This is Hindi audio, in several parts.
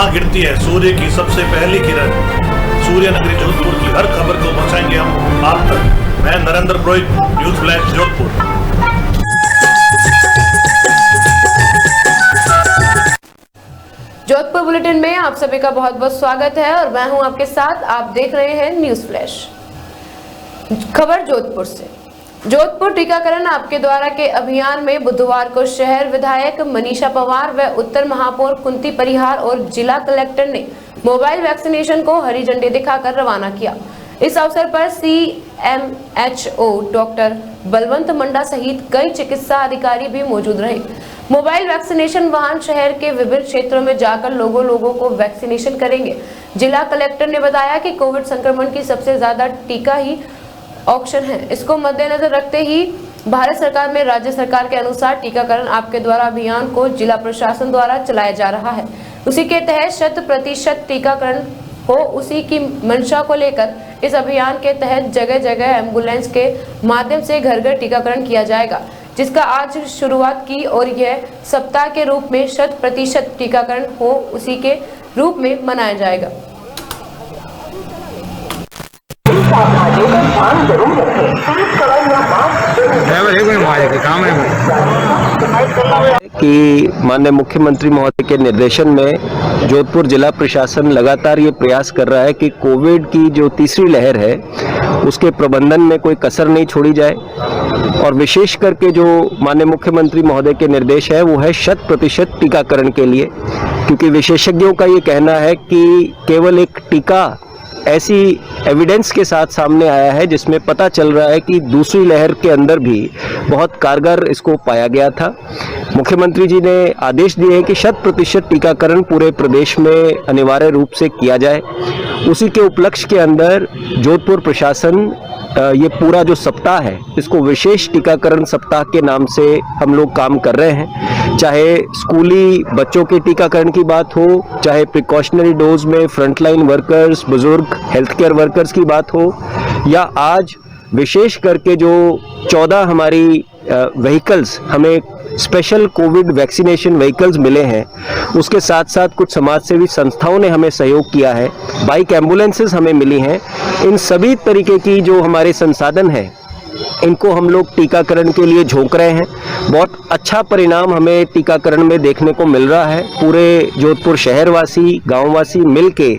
माँ गिरती है सूर्य की सबसे पहली किरण। सूर्य नगरी जोधपुर की हर खबर को पहुंचाएंगे हम आप तक। मैं Narendra Purohit, news flash Jodhpur. Jodhpur bulletin में आप सभी का बहुत बहुत स्वागत है और मैं हूं आपके साथ। आप देख रहे हैं न्यूज़ फ्लैश। खबर जोधपुर से। जोधपुर टीकाकरण आपके द्वारा के अभियान में बुधवार को शहर विधायक मनीषा पवार व उत्तर महापौर कुंती परिहार और जिला कलेक्टर ने मोबाइल वैक्सीनेशन को हरी झंडी दिखाकर रवाना किया। इस अवसर पर CMHO डॉक्टर बलवंत मंडा सहित कई चिकित्सा अधिकारी भी मौजूद रहे। मोबाइल वैक्सीनेशन वाहन शहर के विभिन्न क्षेत्रों में जाकर लोगों को वैक्सीनेशन करेंगे। जिला कलेक्टर ने बताया कि कोविड संक्रमण की सबसे ज्यादा टीका ही ऑप्शन है। इसको मद्देनजर रखते ही भारत सरकार में राज्य सरकार के अनुसार टीकाकरण आपके द्वारा अभियान को जिला प्रशासन द्वारा चलाया जा रहा है। उसी के तहत 100% टीकाकरण हो, उसी की मंशा को लेकर इस अभियान के तहत जगह जगह एम्बुलेंस के माध्यम से घर घर टीकाकरण किया जाएगा, जिसका आज शुरुआत की और यह सप्ताह के रूप में 100% टीकाकरण हो, उसी के रूप में मनाया जाएगा। कि माननीय मुख्यमंत्री महोदय के निर्देशन में जोधपुर जिला प्रशासन लगातार ये प्रयास कर रहा है कि कोविड की जो तीसरी लहर है उसके प्रबंधन में कोई कसर नहीं छोड़ी जाए, और विशेष करके जो माननीय मुख्यमंत्री महोदय के निर्देश है वो है 100% टीकाकरण के लिए, क्योंकि विशेषज्ञों का ये कहना है कि केवल एक टीका ऐसी एविडेंस के साथ सामने आया है जिसमें पता चल रहा है कि दूसरी लहर के अंदर भी बहुत कारगर इसको पाया गया था। मुख्यमंत्री जी ने आदेश दिए हैं कि 100% टीकाकरण पूरे प्रदेश में अनिवार्य रूप से किया जाए। उसी के उपलक्ष्य के अंदर जोधपुर प्रशासन ये पूरा जो सप्ताह है इसको विशेष टीकाकरण सप्ताह के नाम से हम लोग काम कर रहे हैं। चाहे स्कूली बच्चों के टीकाकरण की बात हो, चाहे प्रिकॉशनरी डोज में फ्रंटलाइन वर्कर्स, बुजुर्ग हेल्थ केयर वर्कर्स की बात हो, या आज विशेष करके जो 14 हमारी व्हीकल्स हमें स्पेशल कोविड वैक्सीनेशन व्हीकल्स मिले हैं, उसके साथ साथ कुछ समाजसेवी संस्थाओं ने हमें सहयोग किया है, बाइक एम्बुलेंसेस हमें मिली हैं। इन सभी तरीके की जो हमारे संसाधन हैं इनको हम लोग टीकाकरण के लिए झोंक रहे हैं। बहुत अच्छा परिणाम हमें टीकाकरण में देखने को मिल रहा है। पूरे जोधपुर शहरवासी, गांववासी मिलके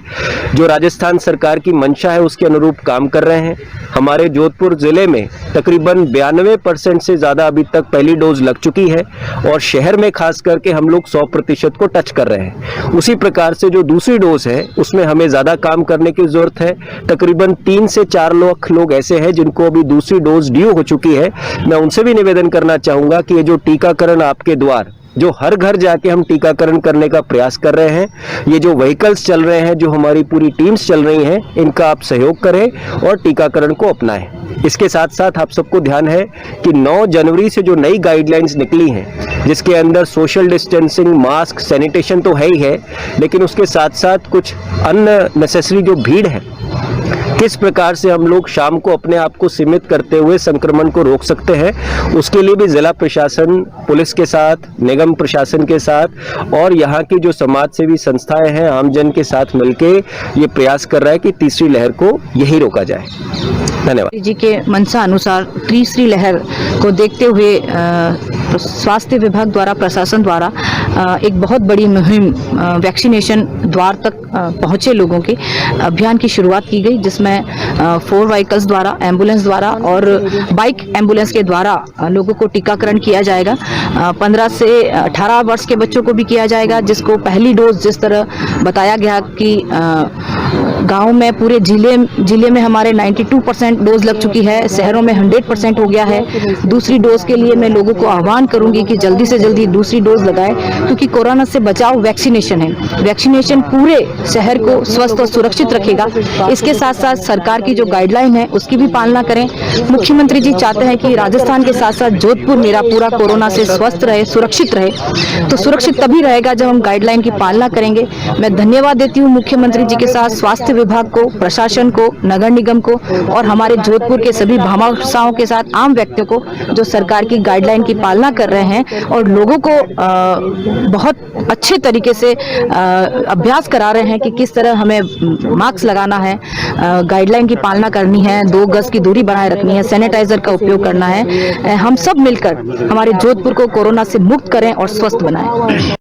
जो राजस्थान सरकार की मंशा है उसके अनुरूप काम कर रहे हैं। हमारे जोधपुर ज़िले में तकरीबन 92% से ज़्यादा अभी तक पहली डोज लग चुकी है, और शहर में खास करके हम लोग 100% को टच कर रहे हैं। उसी प्रकार से जो दूसरी डोज है उसमें हमें ज़्यादा काम करने की ज़रूरत है। तकरीबन 3 से 4 लाख लोग ऐसे हैं जिनको अभी दूसरी डोज ड्यू हो चुकी है। मैं उनसे भी निवेदन करना चाहूँगा कि ये जो टीकाकरण आपके द्वार, जो हर घर जाके हम टीकाकरण करने का प्रयास कर रहे हैं, ये जो व्हीकल्स चल रहे हैं, जो हमारी पूरी टीम्स चल रही हैं, इनका आप सहयोग करें और टीकाकरण को अपनाएं। इसके साथ साथ आप सबको ध्यान है कि 9 जनवरी से जो नई गाइडलाइंस निकली हैं, जिसके अंदर सोशल डिस्टेंसिंग, मास्क, सैनिटेशन तो है ही है, लेकिन उसके साथ साथ कुछ अननेसेसरी जो भीड़ है, किस प्रकार से हम लोग शाम को अपने आप को सीमित करते हुए संक्रमण को रोक सकते हैं, उसके लिए भी जिला प्रशासन पुलिस के साथ, निगम प्रशासन के साथ और यहाँ की जो समाज सेवी संस्थाएं हैं, आमजन के साथ मिलके ये प्रयास कर रहा है कि तीसरी लहर को यही रोका जाए। धन्यवाद जी के मंशा अनुसार तीसरी लहर को देखते हुए स्वास्थ्य विभाग द्वारा, प्रशासन द्वारा एक बहुत बड़ी मुहिम वैक्सीनेशन द्वार तक पहुंचे लोगों के अभियान की शुरुआत की गई, जिसमें 4 व्हीकल्स द्वारा, एम्बुलेंस द्वारा और बाइक एम्बुलेंस के द्वारा लोगों को टीकाकरण किया जाएगा। 15 से 18 वर्ष के बच्चों को भी किया जाएगा, जिसको पहली डोज जिस तरह बताया गया कि गांव में पूरे जिले में हमारे 92% डोज लग चुकी है, शहरों में 100% हो गया है। दूसरी डोज के लिए मैं लोगों को आह्वान करूंगी कि जल्दी से जल्दी दूसरी डोज लगाएं, क्योंकि कोरोना से बचाव वैक्सीनेशन है। वैक्सीनेशन पूरे शहर को स्वस्थ और सुरक्षित रखेगा। इसके साथ साथ साथ सरकार की जो गाइडलाइन है उसकी भी पालना करें। मुख्यमंत्री जी चाहते हैं कि राजस्थान के साथ साथ जोधपुर मेरा पूरा कोरोना से स्वस्थ रहे, सुरक्षित रहे। तो सुरक्षित तभी रहेगा जब हम गाइडलाइन की पालना करेंगे। मैं धन्यवाद देती हूँ मुख्यमंत्री जी के साथ स्वास्थ्य विभाग को, प्रशासन को, नगर निगम को और हमारे जोधपुर के सभी भामाशाहों के साथ आम व्यक्तियों को जो सरकार की गाइडलाइन की पालना कर रहे हैं और लोगों को बहुत अच्छे तरीके से अभ्यास करा रहे हैं कि किस तरह हमें मास्क लगाना है, गाइडलाइन की पालना करनी है, 2 गज की दूरी बनाए रखनी है, सैनिटाइजर का उपयोग करना है। हम सब मिलकर हमारे जोधपुर को कोरोना से मुक्त करें और स्वस्थ बनाएं।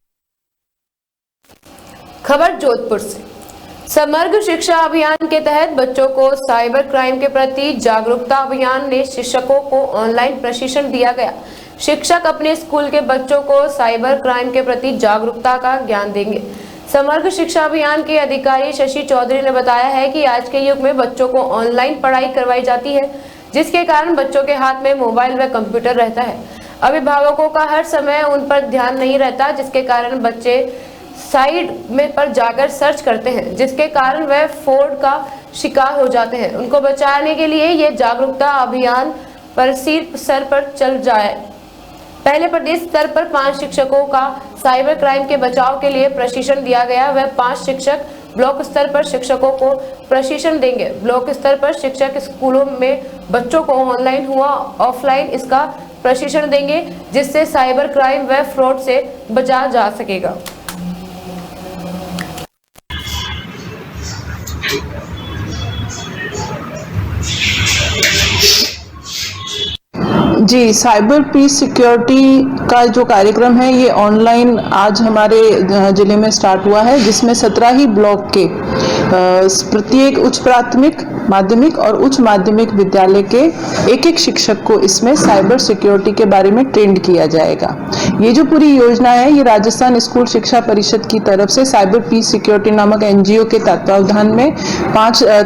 खबर जोधपुर से। समग्र शिक्षा अभियान के तहत बच्चों को साइबर क्राइम के प्रति जागरूकता अभियान ने शिक्षकों को ऑनलाइन प्रशिक्षण दिया गया। शिक्षक अपने स्कूल के बच्चों को साइबर क्राइम के प्रति जागरूकता का ज्ञान देंगे। समग्र शिक्षा अभियान के अधिकारी शशि चौधरी ने बताया है कि आज के युग में बच्चों को ऑनलाइन पढ़ाई करवाई जाती है, जिसके कारण बच्चों के हाथ में मोबाइल व कंप्यूटर रहता है। अभिभावकों का हर समय उन पर ध्यान नहीं रहता, जिसके कारण बच्चे साइट में पर जाकर सर्च करते हैं, जिसके कारण वह फ्रॉड का शिकार हो जाते हैं। उनको बचाने के लिए ये जागरूकता अभियान प्रदेश स्तर पर चल जाए। पहले प्रदेश स्तर पर 5 शिक्षकों का साइबर क्राइम के बचाव के लिए प्रशिक्षण दिया गया। वह 5 शिक्षक ब्लॉक स्तर पर शिक्षकों को प्रशिक्षण देंगे। ब्लॉक स्तर पर शिक्षक स्कूलों में बच्चों को ऑनलाइन हुआ ऑफलाइन इसका प्रशिक्षण देंगे, जिससे साइबर क्राइम व फ्रॉड से बचा जा सकेगा। जी, साइबर पीस सिक्योरिटी का जो कार्यक्रम है ये ऑनलाइन आज हमारे जिले में स्टार्ट हुआ है, जिसमें 17 ही ब्लॉक के प्रत्येक उच्च प्राथमिक, माध्यमिक और उच्च माध्यमिक विद्यालय के एक शिक्षक को इसमें साइबर सिक्योरिटी के बारे में ट्रेंड किया जाएगा। ये जो पूरी योजना है ये राजस्थान स्कूल शिक्षा परिषद की तरफ से साइबर पीस सिक्योरिटी नामक NGO के तत्वावधान में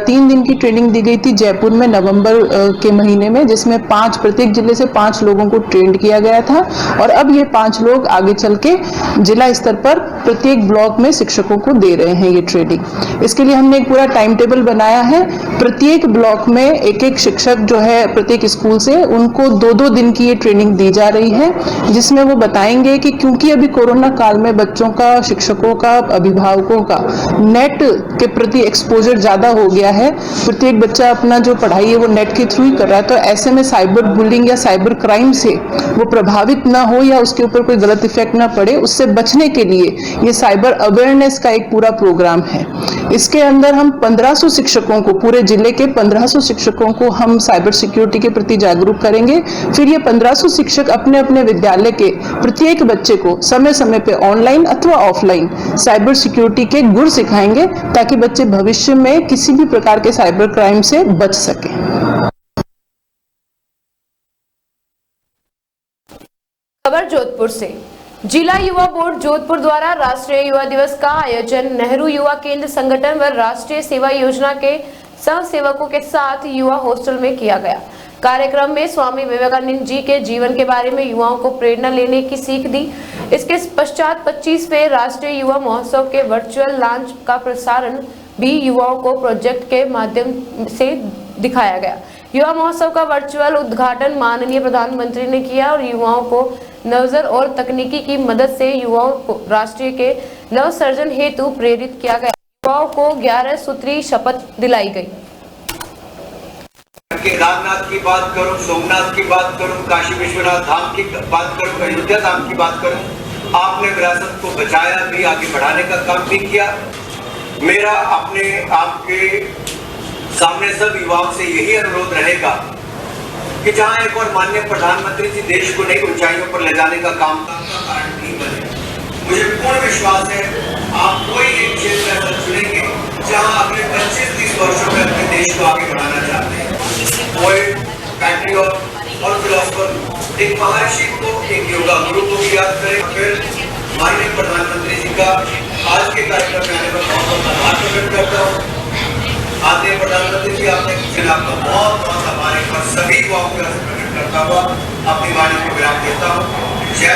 3 दिन की ट्रेनिंग दी गई थी जयपुर में नवंबर के महीने में, जिसमें प्रत्येक जिले से 5 लोगों को ट्रेंड किया गया था। और अब ये 5 लोग आगे चल के जिला स्तर पर प्रत्येक ब्लॉक में शिक्षकों को दे रहे हैं ये ट्रेनिंग। इसके लिए हमने एक पूरा टाइम टेबल बनाया है। प्रत्येक ब्लॉक में एक शिक्षक जो है प्रत्येक स्कूल से, उनको 2-2 दिन की ये ट्रेनिंग दी जा रही है, जिसमें वो बताएंगे कि क्योंकि अभी कोरोना काल में बच्चों का, शिक्षकों का, अभिभावकों का नेट के प्रति एक्सपोजर ज्यादा हो गया है। प्रत्येक बच्चा अपना जो पढ़ाई है वो नेट के थ्रू ही कर रहा है, तो ऐसे में साइबर बुलिंग या साइबर क्राइम से वो प्रभावित ना हो या उसके ऊपर कोई गलत इफेक्ट ना पड़े, उससे बचने के लिए ये साइबर अवेयरनेस का एक पूरा प्रोग्राम है। इसके अंदर हम 1500 शिक्षकों को, पूरे जिले के 1500 शिक्षकों को हम साइबर सिक्योरिटी के प्रति जागरूक करेंगे। फिर ये 1500 शिक्षक अपने अपने विद्यालय के प्रत्येक बच्चे को समय समय पे ऑनलाइन अथवा ऑफलाइन साइबर सिक्योरिटी के गुण सिखाएंगे, ताकि बच्चे भविष्य में किसी भी प्रकार के साइबर क्राइम से बच सके। खबर जोधपुर से। जिला युवा बोर्ड जोधपुर द्वारा राष्ट्रीय युवा दिवस का आयोजन नेहरू युवा केंद्र संगठन व राष्ट्रीय सेवा योजना के सह सेवकों के साथ युवा हॉस्टल में किया गया। कार्यक्रम में स्वामी विवेकानंद जी के जीवन के बारे में युवाओं को प्रेरणा लेने की सीख दी। इसके पश्चात 25वें राष्ट्रीय युवा महोत्सव के वर्चुअल लॉन्च का प्रसारण भी युवाओं को प्रोजेक्ट के माध्यम से दिखाया गया। युवा महोत्सव का वर्चुअल उद्घाटन माननीय प्रधानमंत्री ने किया और युवाओं को नवसर और तकनीकी की मदद से युवाओं को राष्ट्रीय के नवसर्जन हेतु प्रेरित किया गया। युवाओं को 11 सूत्री शपथ दिलाई गई। केदारनाथ की बात करूं, सोमनाथ की बात करूं, काशी विश्वनाथ धाम की बात करूं, अयोध्या धाम की बात करूं, आपने विरासत को बचाया भी, आगे बढ़ाने का काम भी किया। मेरा अपने आपके सामने सब युवाओं से यही अनुरोध रहेगा कि जहां एक और माननीय प्रधानमंत्री जी देश को नई ऊंचाइयों पर ले जाने का काम का कारण नहीं बने। मुझे पूर्ण विश्वास है आप कोई एक क्षेत्र ऐसा चुनेंगे जहां अगले 25-30 वर्षों में अपने देश को आगे बढ़ाना चाहते हैं। पोएट, पैट्रियट और फिलोसोफर एक महर्षि को, एक योगा गुरु को भी याद करें। फिर माननीय प्रधानमंत्री जी का आज के कार्यक्रम में आने पर बहुत आभार प्रकट करता हूँ। आदरणीय प्रधानमंत्री जी, आपने आपका बहुत बहुत आभार है और सभी युवाओं को प्रकट करता हुआ अपनी वाणी को विराम देता हूँ। जय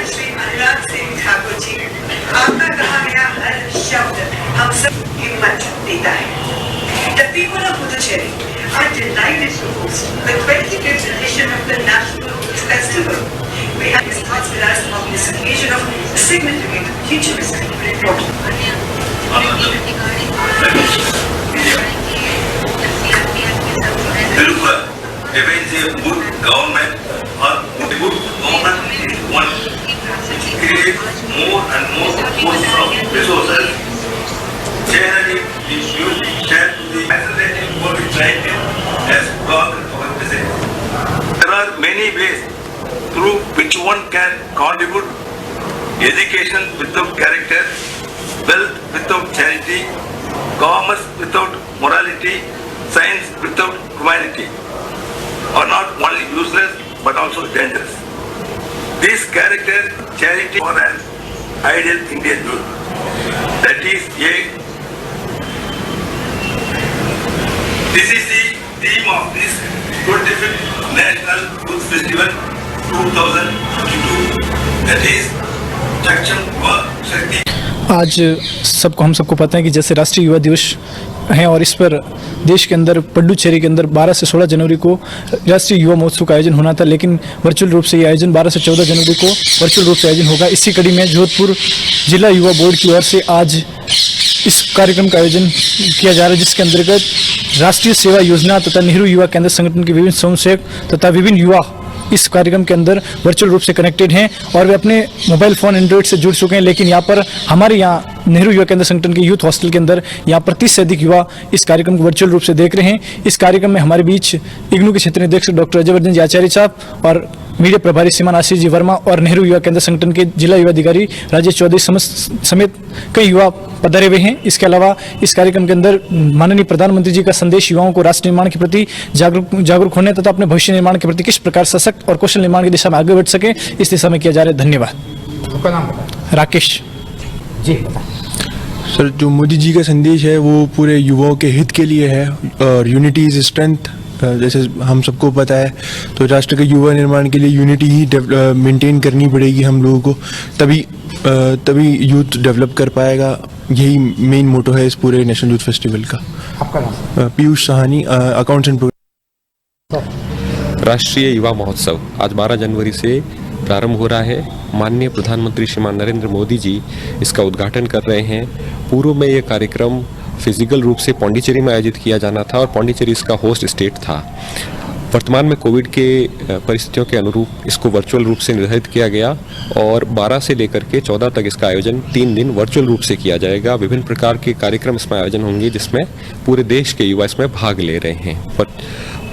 श्री अनुराग सिंह ठाकुर जी, आपका कहा गया हर शब्द हम सब हिम्मत देता है। people of Puducherry are delighted to host the 25th edition of the National Youth Festival. We have discussed with us on this occasion of significant futuristic Therefore, events a good government or good government is one. Create more and more sources of resources. Charity is used share to the accelerated COVID-19 as government our president. There are many ways through which one can contribute. Education without character, wealth without charity, commerce without morality, science without humanity are not only useless but also dangerous. This character, charity for an ideal Indian youth. That is This is the theme of this 25th National Youth Festival 2022. That is Chakcham Yuva Shakti. आज हम सबको पता है कि जैसे राष्ट्रीय युवा दिवस है और इस पर देश के अंदर पुडुचेरी के अंदर 12 से 16 जनवरी को राष्ट्रीय युवा महोत्सव का आयोजन होना था, लेकिन वर्चुअल रूप से ये आयोजन 12 से 14 जनवरी को वर्चुअल रूप से आयोजन होगा। इसी कड़ी में जोधपुर जिला युवा बोर्ड की ओर से आज इस कार्यक्रम का आयोजन किया जा रहा है, जिसके अंतर्गत राष्ट्रीय सेवा योजना तथा नेहरू युवा केंद्र संगठन के विभिन्न स्वयंसेवक तथा विभिन्न युवा इस कार्यक्रम के अंदर वर्चुअल रूप से कनेक्टेड हैं और वे अपने मोबाइल फ़ोन एंड्रॉइड से जुड़ चुके हैं। लेकिन यहाँ पर हमारे यहाँ नेहरू युवा केंद्र संगठन के यूथ हॉस्टल के अंदर यहाँ पर 30 से अधिक युवा इस कार्यक्रम को वर्चुअल रूप से देख रहे हैं। इस कार्यक्रम में हमारे बीच इग्नू के क्षेत्रीय निदेशक डॉक्टर अजय वर्धन जी आचार्य साहब और मीडिया प्रभारी श्रीमान आशीष जी वर्मा और नेहरू युवा केंद्र संगठन के जिला युवा अधिकारी राजेश चौधरी समेत कई युवा पधारे हुए हैं। इसके अलावा इस कार्यक्रम के अंदर माननीय प्रधानमंत्री जी का संदेश युवाओं को राष्ट्र निर्माण के प्रति जागरूक होने तथा अपने भविष्य निर्माण के प्रति किस प्रकार सशक्त और कौशल निर्माण की दिशा में आगे बढ़ सके, इस दिशा में किया जा रहा है। धन्यवाद। राकेश जी सर, जो मोदी जी का संदेश है वो पूरे युवाओं के हित के लिए है और यूनिटी इज स्ट्रेंथ। जैसे हम सबको पता है तो राष्ट्र के युवा निर्माण के लिए यूनिटी ही मेंटेन करनी पड़ेगी हम लोगों को, तभी यूथ डेवलप कर पाएगा। यही मेन मोटो है इस पूरे नेशनल यूथ फेस्टिवल का। आपका नाम? पीयूष साहनी, अकाउंट्स एंड राष्ट्रीय युवा महोत्सव आज 12 जनवरी से प्रारंभ हो रहा है। माननीय प्रधानमंत्री श्रीमान नरेंद्र मोदी जी इसका उद्घाटन कर रहे हैं। पूर्व में ये कार्यक्रम फिजिकल रूप से पौंडीचेरी में आयोजित किया जाना था और पौंडीचेरी इसका होस्ट स्टेट था। वर्तमान में कोविड के परिस्थितियों के अनुरूप इसको वर्चुअल रूप से निर्धारित किया गया और 12 से लेकर के 14 तक इसका आयोजन 3 दिन वर्चुअल रूप से किया जाएगा। विभिन्न प्रकार के कार्यक्रम इसमें आयोजन होंगे जिसमें पूरे देश के युवा इसमें भाग ले रहे हैं।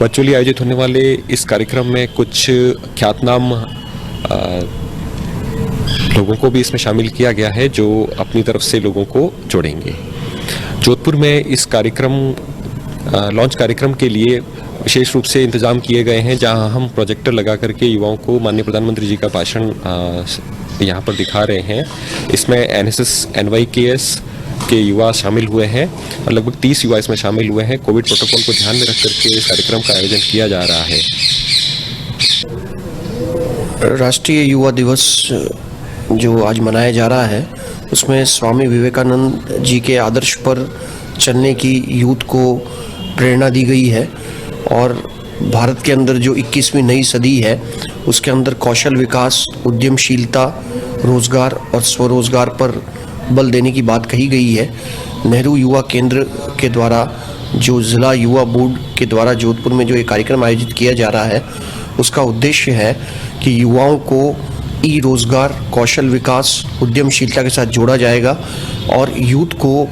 वर्चुअली आयोजित होने वाले इस कार्यक्रम में कुछ ख्यातनाम लोगों को भी इसमें शामिल किया गया है जो अपनी तरफ से लोगों को जोड़ेंगे। जोधपुर में इस कार्यक्रम लॉन्च कार्यक्रम के लिए विशेष रूप से इंतजाम किए गए हैं, जहां हम प्रोजेक्टर लगा करके युवाओं को माननीय प्रधानमंत्री जी का भाषण यहां पर दिखा रहे हैं। इसमें NSS NYKS के युवा शामिल हुए हैं और लगभग 30 युवा इसमें शामिल हुए हैं। कोविड प्रोटोकॉल को ध्यान में रख करके इस कार्यक्रम का आयोजन किया जा रहा है। राष्ट्रीय युवा दिवस जो आज मनाया जा रहा है उसमें स्वामी विवेकानंद जी के आदर्श पर चलने की यूथ को प्रेरणा दी गई है और भारत के अंदर जो 21वीं नई सदी है उसके अंदर कौशल विकास, उद्यमशीलता, रोजगार और स्वरोजगार पर बल देने की बात कही गई है। नेहरू युवा केंद्र के द्वारा जो जिला युवा बोर्ड के द्वारा जोधपुर में जो ये कार्यक्रम आयोजित किया जा रहा है उसका उद्देश्य है कि युवाओं को रोजगार, कौशल विकास, उद्यमशीलता के साथ जोड़ा जाएगा और यूथ को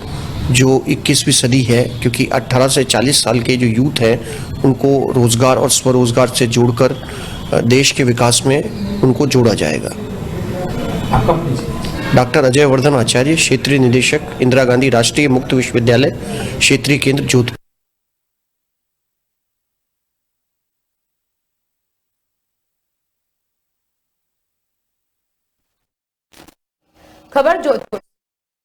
जो 21वीं सदी है, क्योंकि 18 से 40 साल के जो यूथ हैं उनको रोजगार और स्वरोजगार से जोड़कर देश के विकास में उनको जोड़ा जाएगा। डॉक्टर अजय वर्धन आचार्य, क्षेत्रीय निदेशक, इंदिरा गांधी राष्ट्रीय मुक्त विश्वविद्यालय, क्षेत्रीय केंद्र जोधपुर। खबर Jodhpur.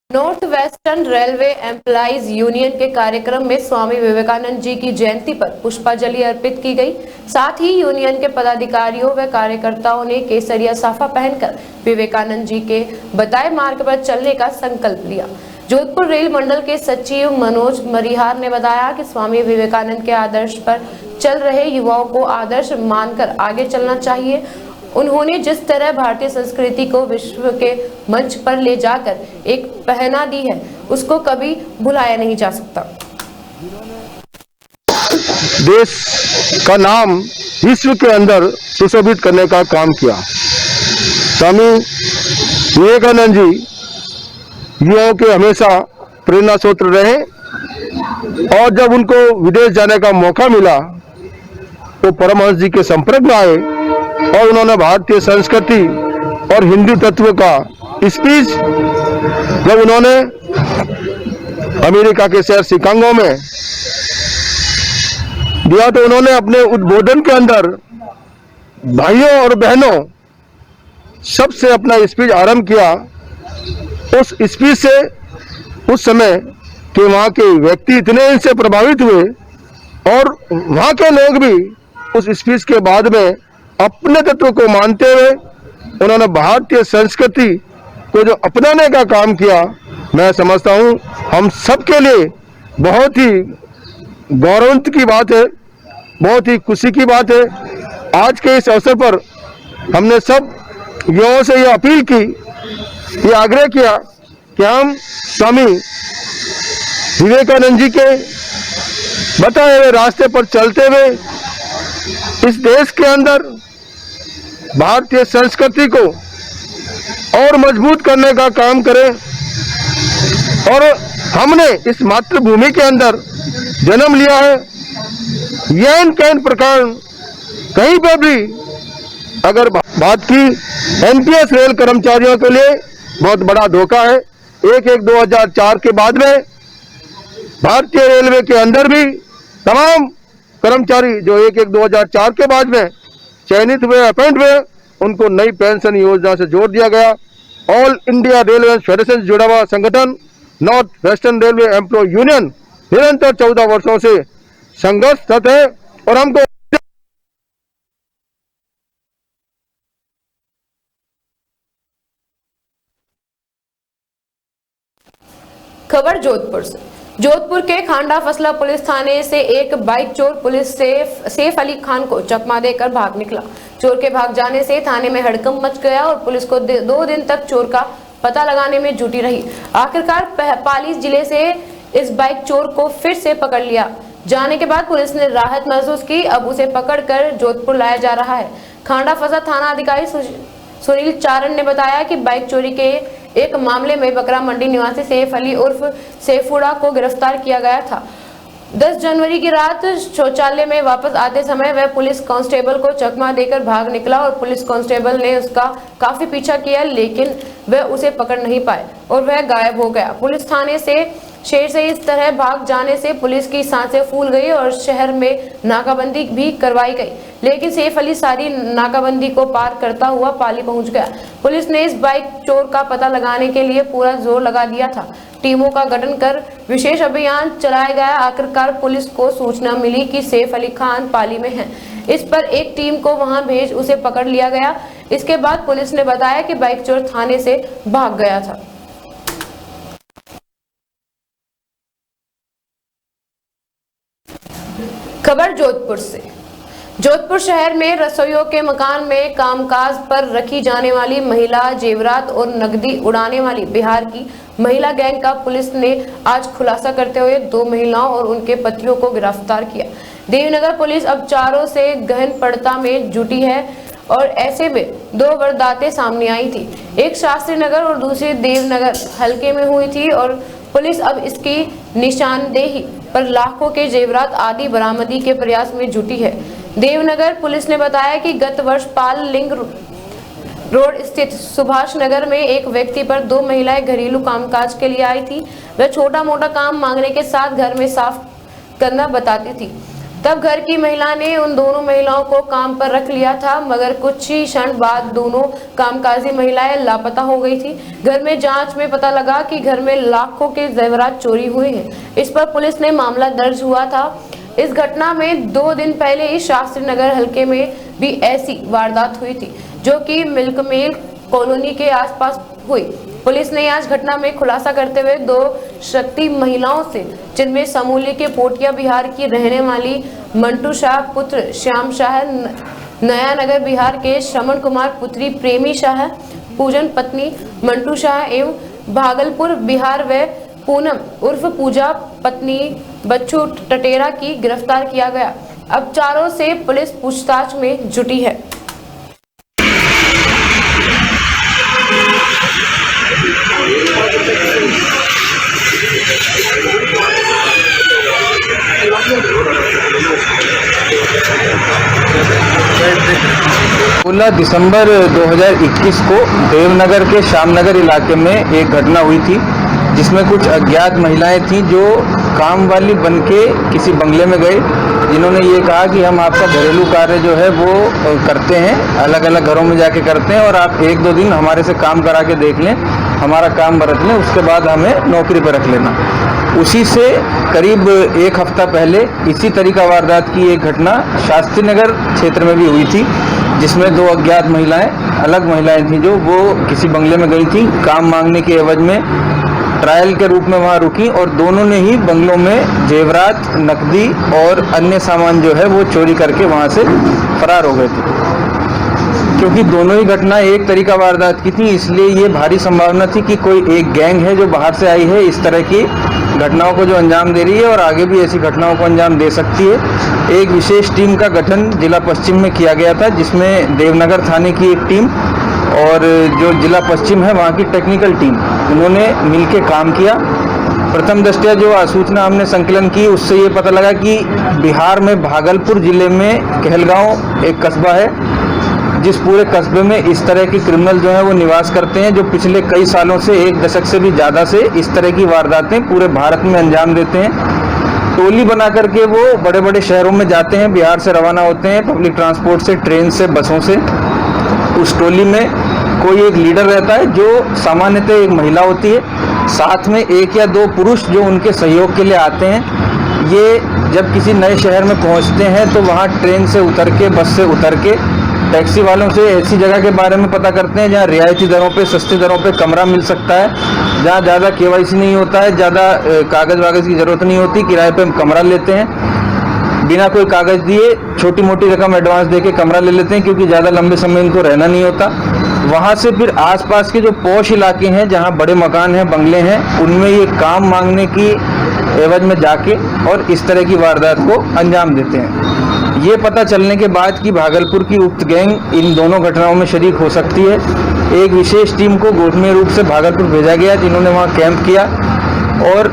North Western railway employees union के कार्यक्रम में स्वामी विवेकानंद जी की जयंती पर पुष्पांजलि अर्पित की गई। साथ ही यूनियन के पदाधिकारियों व कार्यकर्ताओं ने केसरिया साफा पहनकर विवेकानंद जी के बताए मार्ग पर चलने का संकल्प लिया। जोधपुर रेल मंडल के सचिव मनोज मरिहार ने बताया कि स्वामी विवेकानंद के आदर्श पर चल रहे युवाओं को आदर्श मानकर आगे चलना चाहिए। उन्होंने जिस तरह भारतीय संस्कृति को विश्व के मंच पर ले जाकर एक पहना दी है, उसको कभी भुलाया नहीं जा सकता। देश का नाम विश्व के अंदर सुशोभित करने का काम किया। स्वामी विवेकानंद जी युवाओं के हमेशा प्रेरणा स्रोत रहे और जब उनको विदेश जाने का मौका मिला तो परमहंस जी के संपर्क में आए और उन्होंने भारतीय संस्कृति और हिंदू तत्व का स्पीच जब उन्होंने अमेरिका के शहर शिकागो में दिया तो उन्होंने अपने उद्बोधन के अंदर भाइयों और बहनों सबसे अपना स्पीच आरंभ किया। उस स्पीच से उस समय के वहाँ के व्यक्ति इतने इनसे प्रभावित हुए और वहाँ के लोग भी उस स्पीच के बाद में अपने तत्व को मानते हुए उन्होंने भारतीय संस्कृति को जो अपनाने का काम किया, मैं समझता हूँ हम सबके लिए बहुत ही गौरवान्वित की बात है, बहुत ही खुशी की बात है। आज के इस अवसर पर हमने सब युवाओं से ये अपील की, ये आग्रह किया कि हम स्वामी विवेकानंद जी के बताए हुए रास्ते पर चलते हुए इस देश के अंदर भारतीय संस्कृति को और मजबूत करने का काम करें और हमने इस मातृभूमि के अंदर जन्म लिया है। यह कैन प्रकार कहीं पर भी अगर बात की एनपीएस रेल कर्मचारियों के लिए बहुत बड़ा धोखा है। 1/1/2004 के बाद में भारतीय रेलवे के अंदर भी तमाम कर्मचारी जो 1/1/2004 के बाद में चयनित हुए, अपॉइंट हुए, उनको नई पेंशन योजना से जोड़ दिया गया। ऑल इंडिया रेलवे फेडरेशन से जुड़ा हुआ संगठन North Western Railway Employ Union निरंतर 14 वर्षों से संघर्षरत है और हमको खबर जोधपुर से। जोधपुर के खांडा फसला पुलिस थाने से एक बाइक चोर पुलिस सैफ अली खान को चकमा देकर भाग निकला। चोर के भाग जाने से थाने में हड़कंप मच गया और पुलिस को 2 दिन तक चोर का पता लगाने में जुटी रही। आखिरकार पाली जिले से इस बाइक चोर को फिर से पकड़ लिया जाने के बाद पुलिस ने राहत महसूस की। अब उसे पकड़कर जोधपुर लाया जा रहा है। खांडा फसला थाना अधिकारी सुनील चारण ने बताया कि बाइक चोरी के एक मामले में बकरा मंडी निवासी सैफ अली उर्फ सैफुड़ा को गिरफ्तार किया गया था। 10 जनवरी की रात शौचालय में वापस आते समय वह पुलिस कांस्टेबल को चकमा देकर भाग निकला और पुलिस कांस्टेबल ने उसका काफी पीछा किया, लेकिन वह उसे पकड़ नहीं पाए और वह गायब हो गया। पुलिस थाने से शेर से इस तरह भाग जाने से पुलिस की सांसें फूल गई और शहर में नाकाबंदी भी करवाई गई, लेकिन सैफ अली सारी नाकाबंदी को पार करता हुआ पाली पहुंच गया। पुलिस ने इस बाइक चोर का पता लगाने के लिए पूरा जोर लगा दिया था। टीमों का गठन कर विशेष अभियान चलाया गया। आखिरकार पुलिस को सूचना मिली कि सैफ अली खान पाली में है। इस पर एक टीम को वहां भेज उसे पकड़ लिया गया। इसके बाद पुलिस ने बताया कि बाइक चोर थाने से भाग गया था। खबर जोधपुर से। जोधपुर शहर में रसोइयों के मकान में कामकाज पर रखी जाने वाली महिला जेवरात और नकदी उड़ाने वाली बिहार की महिला गैंग का पुलिस ने आज खुलासा करते हुए 2 महिलाओं और उनके पतियों को गिरफ्तार किया। देवनगर पुलिस अब चारों से गहन पड़ताल में जुटी है और ऐसे में 2 वारदातें सामने आई थी। एक शास्त्री नगर और दूसरी देवनगर हलके में हुई थी और पुलिस अब इसकी निशानदेही पर लाखों के जेवरात आदि बरामदी के प्रयास में जुटी है। देवनगर पुलिस ने बताया कि गत वर्ष पाल लिंग रोड स्थित सुभाष नगर में एक व्यक्ति पर 2 महिलाएं घरेलू कामकाज के लिए आई थी। वह छोटा मोटा काम मांगने के साथ घर में साफ करना बताती थी। तब घर की महिला ने उन दोनों महिलाओं को काम पर रख लिया था, मगर कुछ ही क्षण बाद दोनों कामकाजी महिलाएं लापता हो गई थी। घर में जांच में पता लगा कि घर में लाखों के जेवरात चोरी हुए हैं। इस पर पुलिस ने मामला दर्ज हुआ था। इस घटना में 2 दिन पहले ही शास्त्री नगर हलके में भी ऐसी वारदात हुई थी, जो कि मिल्क मिल कॉलोनी के आसपास हुई। पुलिस ने आज घटना में खुलासा करते हुए 2 शक्ति महिलाओं से, जिनमें समूल्य के पोटिया बिहार की रहने वाली मंटू शाह पुत्र श्याम शाह, नया नगर बिहार के श्रवण कुमार पुत्री प्रेमी शाह, पूजन पत्नी मंटू शाह एवं भागलपुर बिहार व पूनम उर्फ पूजा पत्नी बच्चू टटेरा की गिरफ्तार किया गया। अब चारों से पुलिस पूछताछ में जुटी है। सोलह दिसंबर 2021 को देवनगर के श्यामनगर इलाके में एक घटना हुई थी, जिसमें कुछ अज्ञात महिलाएं थीं जो काम वाली बनके किसी बंगले में गए, जिन्होंने ये कहा कि हम आपका घरेलू कार्य जो है वो करते हैं, अलग अलग घरों में जाके करते हैं और आप 1-2 दिन हमारे से काम करा के देख लें, हमारा काम बरत लें, उसके बाद हमें नौकरी पर रख लेना। उसी से करीब 1 हफ्ता पहले इसी तरीका वारदात की एक घटना शास्त्री नगर क्षेत्र में भी हुई थी, जिसमें 2 अज्ञात महिलाएं, अलग महिलाएं थीं जो वो किसी बंगले में गई थीं, काम मांगने के एवज में ट्रायल के रूप में वहां रुकी और दोनों ने ही बंगलों में जेवरात, नकदी और अन्य सामान जो है वो चोरी करके वहां से फरार हो गए थे। क्योंकि दोनों ही घटना एक तरीका वारदात की थी, इसलिए ये भारी संभावना थी कि कोई एक गैंग है जो बाहर से आई है, इस तरह की घटनाओं को जो अंजाम दे रही है और आगे भी ऐसी घटनाओं को अंजाम दे सकती है। एक विशेष टीम का गठन जिला पश्चिम में किया गया था, जिसमें देवनगर थाने की एक टीम और जो जिला पश्चिम है वहाँ की टेक्निकल टीम, उन्होंने मिलके काम किया। प्रथम दृष्टया जो सूचना हमने संकलन की उससे ये पता लगा कि बिहार में भागलपुर जिले में कहलगांव एक कस्बा है, जिस पूरे कस्बे में इस तरह के क्रिमिनल जो है वो निवास करते हैं, जो पिछले कई सालों से, 1 दशक से भी ज़्यादा से इस तरह की वारदातें पूरे भारत में अंजाम देते हैं। टोली बना करके वो बड़े बड़े शहरों में जाते हैं, बिहार से रवाना होते हैं, पब्लिक ट्रांसपोर्ट से, ट्रेन से, बसों से। उस टोली में कोई एक लीडर रहता है जो सामान्यतः एक महिला होती है, साथ में 1 या 2 पुरुष जो उनके सहयोग के लिए आते हैं। ये जब किसी नए शहर में पहुंचते हैं तो वहाँ ट्रेन से उतर के, बस से उतर के टैक्सी वालों से ऐसी जगह के बारे में पता करते हैं जहाँ रियायती दरों पे, सस्ती दरों पे कमरा मिल सकता है, जहाँ ज़्यादा KYC नहीं होता है, ज़्यादा कागज़ वागज़ की ज़रूरत नहीं होती, किराए पे हम कमरा लेते हैं, बिना कोई कागज़ दिए छोटी मोटी रकम एडवांस देके कमरा ले लेते हैं, क्योंकि ज़्यादा लंबे समय इनको रहना नहीं होता। वहाँ से फिर आसपास के जो पॉश इलाके हैं, जहाँ बड़े मकान हैं, बंगले हैं, उनमें ये काम मांगने की एवज में जाके और इस तरह की वारदात को अंजाम देते हैं। ये पता चलने के बाद कि भागलपुर की उक्त गैंग इन दोनों घटनाओं में शरीक हो सकती है, एक विशेष टीम को गोपनीय रूप से भागलपुर भेजा गया, जिन्होंने वहाँ कैंप किया और